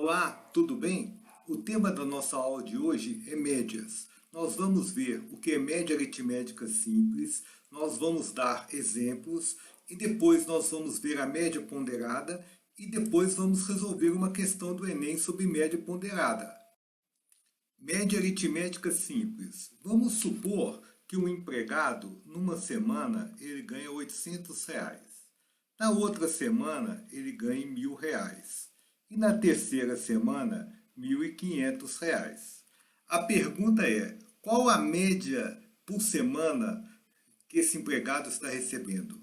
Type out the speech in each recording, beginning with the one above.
Olá, tudo bem? O tema da nossa aula de hoje é médias. Nós vamos ver o que é média aritmética simples, nós vamos dar exemplos e depois nós vamos ver a média ponderada e depois vamos resolver uma questão do Enem sobre média ponderada. Média aritmética simples. Vamos supor que um empregado, numa semana, ele ganha R$ 800. Na outra semana, ele ganha R$ 1.000. E na terceira semana, R$ 1.500. A pergunta é, qual a média por semana que esse empregado está recebendo?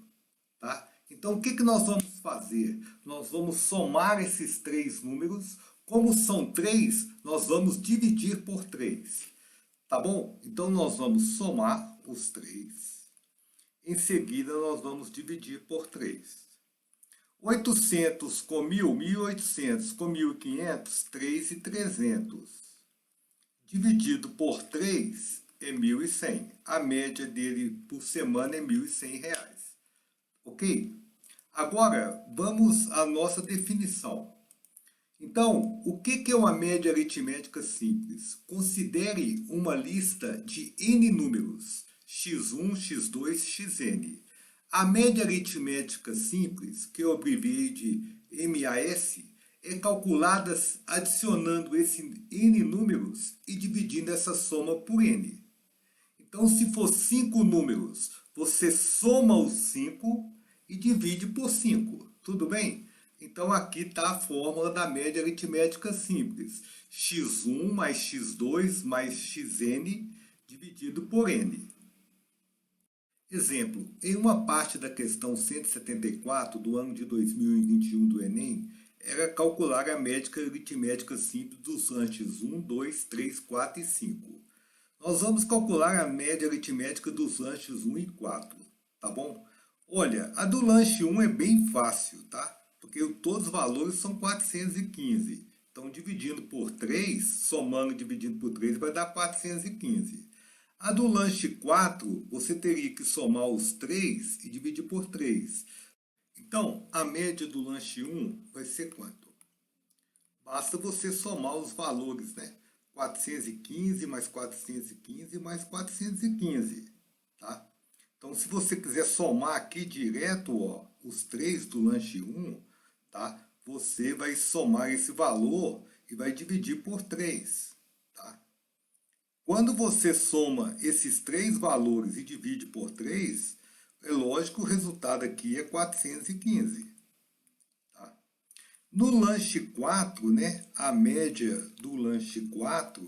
Tá? Então, o que nós vamos fazer? Nós vamos somar esses três números. Como são três, nós vamos dividir por 3. Tá bom? Então, nós vamos somar os 3. Em seguida, nós vamos dividir por 3. 800 com 1.000, 1.800 com 1.500, 3.300. Dividido por 3 é 1.100. A média dele por semana é R$ 1.100. Ok? Agora, vamos à nossa definição. Então, o que é uma média aritmética simples? Considere uma lista de n números, x1, x2, xn. A média aritmética simples, que eu abreviei de MAS, é calculada adicionando esses n números e dividindo essa soma por n. Então, se for 5 números, você soma os 5 e divide por 5. Tudo bem? Então, aqui está a fórmula da média aritmética simples. x1 mais x2 mais xn dividido por n. Exemplo, em uma parte da questão 174 do ano de 2021 do Enem, era calcular a média aritmética simples dos lanches 1, 2, 3, 4 e 5. Nós vamos calcular a média aritmética dos lanches 1 e 4, tá bom? Olha, a do lanche 1 é bem fácil, tá? Porque todos os valores são 415. Então, dividindo por 3, somando e dividindo por 3, vai dar 415. A do lanche 4, você teria que somar os 3 e dividir por 3. Então, a média do lanche 1 vai ser quanto? Basta você somar os valores, né? 415 mais 415 mais 415, tá? Então, se você quiser somar aqui direto, ó, os 3 do lanche 1, tá? Você vai somar esse valor e vai dividir por 3, tá? Quando você soma esses 3 valores e divide por 3, é lógico que o resultado aqui é 415. Tá? No lanche 4, né, a média do lanche 4,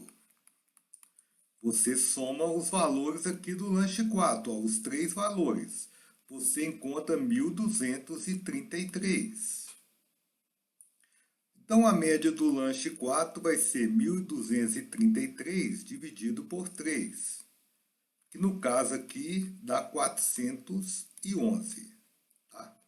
você soma os valores aqui do lanche 4, ó, os 3 valores. Você encontra 1.233. Então, a média do lanche 4 vai ser 1.233 dividido por 3, que no caso aqui dá 411. Tá?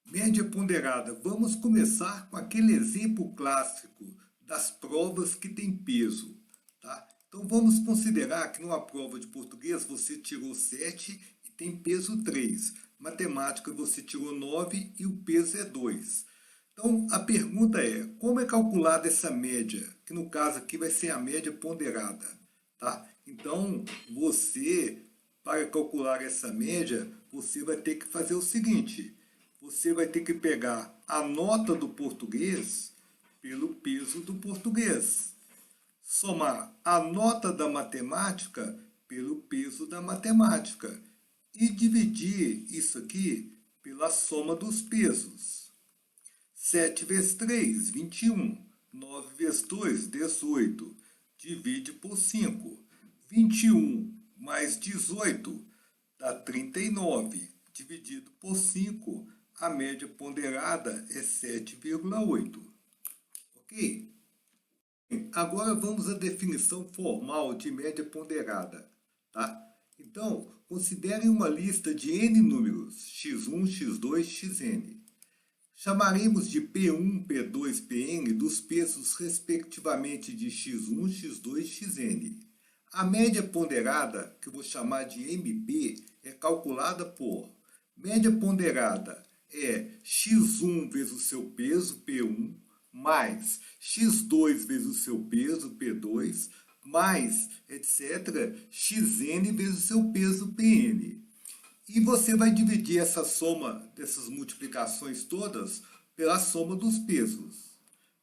Média ponderada. Vamos começar com aquele exemplo clássico das provas que tem peso. Tá? Então, vamos considerar que numa prova de português você tirou 7 e tem peso 3. Matemática você tirou 9 e o peso é 2. Então, a pergunta é, como é calculada essa média? Que no caso aqui vai ser a média ponderada. Tá? Então, você, para calcular essa média, você vai ter que fazer o seguinte. Você vai ter que pegar a nota do português pelo peso do português. Somar a nota da matemática pelo peso da matemática. E dividir isso aqui pela soma dos pesos. 7 vezes 3, 21. 9 vezes 2, 18. Divide por 5. 21 mais 18 dá 39. Dividido por 5, a média ponderada é 7,8. Ok? Agora vamos à definição formal de média ponderada. Tá? Então, considere uma lista de n números, x1, x2, xn. Chamaremos de P1, P2, Pn dos pesos respectivamente de x1, x2, xn. A média ponderada, que eu vou chamar de MP, é calculada por média ponderada é x1 vezes o seu peso, P1, mais x2 vezes o seu peso, P2, mais, etc., xn vezes o seu peso, Pn. E você vai dividir essa soma dessas multiplicações todas pela soma dos pesos,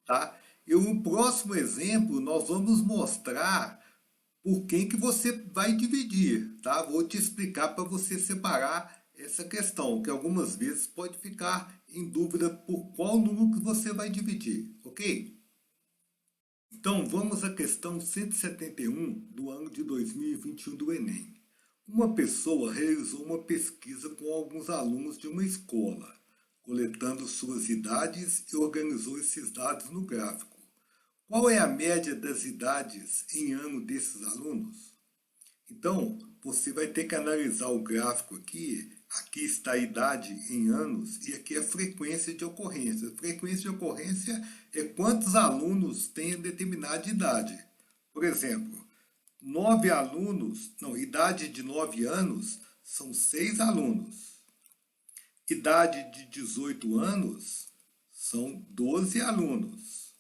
tá? E no próximo exemplo, nós vamos mostrar por quem que você vai dividir, tá? Vou te explicar para você separar essa questão, que algumas vezes pode ficar em dúvida por qual número que você vai dividir, ok? Então, vamos à questão 171 do ano de 2021 do Enem. Uma pessoa realizou uma pesquisa com alguns alunos de uma escola, coletando suas idades e organizou esses dados no gráfico. Qual é a média das idades em ano desses alunos? Então, você vai ter que analisar o gráfico aqui. Aqui está a idade em anos e aqui a frequência de ocorrência. A frequência de ocorrência é quantos alunos têm determinada idade. Por exemplo, 9 alunos, não, idade de 9 anos são 6 alunos. Idade de 18 anos são 12 alunos.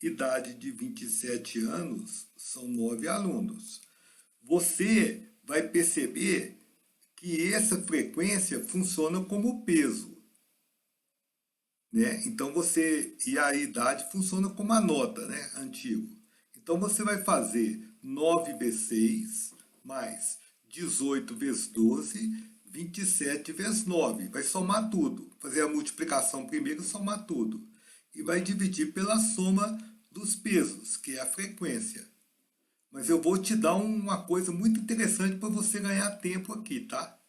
Idade de 27 anos são 9 alunos. Você vai perceber que essa frequência funciona como peso, né? Então e a idade funciona como a nota, né? Antigo. Então você vai fazer 9 vezes 6 mais 18 vezes 12, 27 vezes 9. Vai somar tudo. Fazer a multiplicação primeiro e somar tudo. E vai dividir pela soma dos pesos, que é a frequência. Mas eu vou te dar uma coisa muito interessante para você ganhar tempo aqui, tá?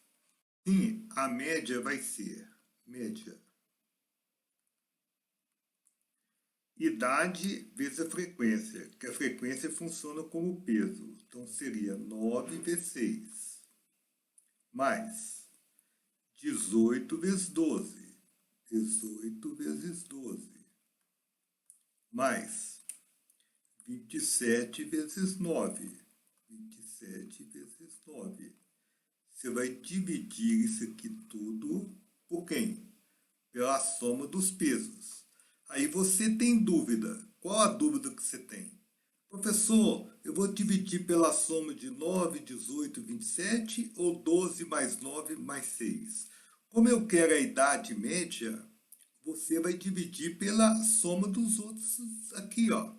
Sim, a média vai ser média idade vezes a frequência, que a frequência funciona como peso. Então seria 9 vezes 6 mais 18 vezes 12. 18 vezes 12 mais 27 vezes 9. 27 vezes 9. Você vai dividir isso aqui tudo por quem? Pela soma dos pesos. Aí você tem dúvida. Qual a dúvida que você tem? Professor, eu vou dividir pela soma de 9, 18, 27 ou 12 mais 9 mais 6? Como eu quero a idade média, você vai dividir pela soma dos outros aqui, ó.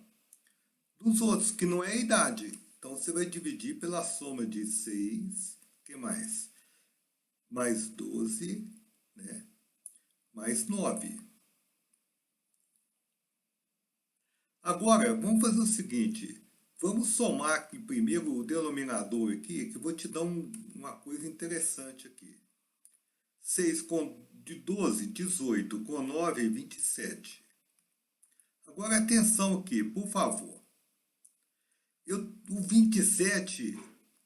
Dos outros, que não é a idade. Então, você vai dividir pela soma de 6, que mais? Mais 12, né? Mais 9. Agora, vamos fazer o seguinte. Vamos somar aqui primeiro o denominador aqui, que eu vou te dar uma coisa interessante aqui. 6 de 12, 18, com 9, 27. Agora, atenção aqui, por favor. O 27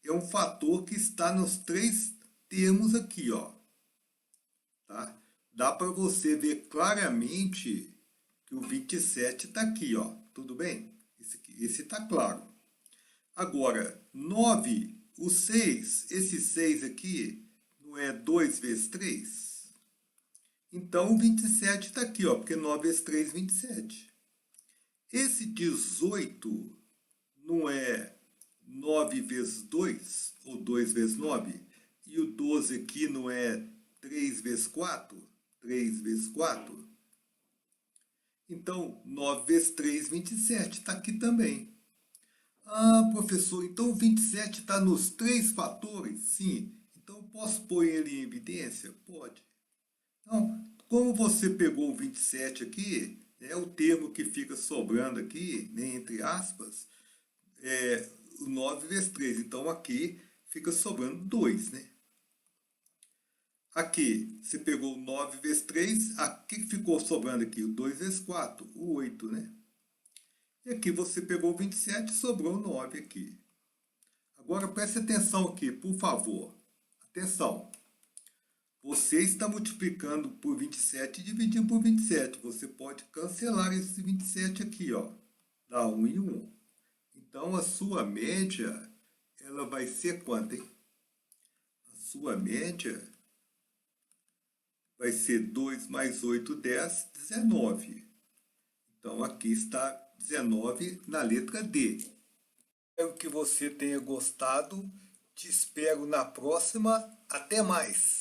é um fator que está nos 3 termos aqui, ó. Tá? Dá para você ver claramente que o 27 está aqui, ó. Tudo bem? Esse está claro. Agora, 9, o 6, esse 6 aqui, não é 2 vezes 3? Então, o 27 está aqui, ó, porque 9 vezes 3, 27. Esse 18 não é 9 vezes 2, ou 2 vezes 9, e o 12 aqui não é 3 vezes 4? 3 vezes 4? Então, 9 vezes 3, 27. Está aqui também. Ah, professor, então o 27 está nos 3 fatores? Sim. Então, posso pôr ele em evidência? Pode. Então, como você pegou o 27 aqui, é o termo que fica sobrando aqui, né, entre aspas, é o 9 vezes 3. Então, aqui fica sobrando 2, né? Aqui, você pegou 9 vezes 3, o que ficou sobrando aqui? O 2 vezes 4, o 8, né? E aqui você pegou 27 e sobrou 9 aqui. Agora preste atenção aqui, por favor. Atenção. Você está multiplicando por 27 e dividindo por 27. Você pode cancelar esse 27 aqui, ó. Dá 1 e 1. Então, a sua média, ela vai ser quanto, hein? A sua média vai ser 2 mais 8, 10, 19. Então, aqui está 19 na letra D. Espero que você tenha gostado. Te espero na próxima. Até mais!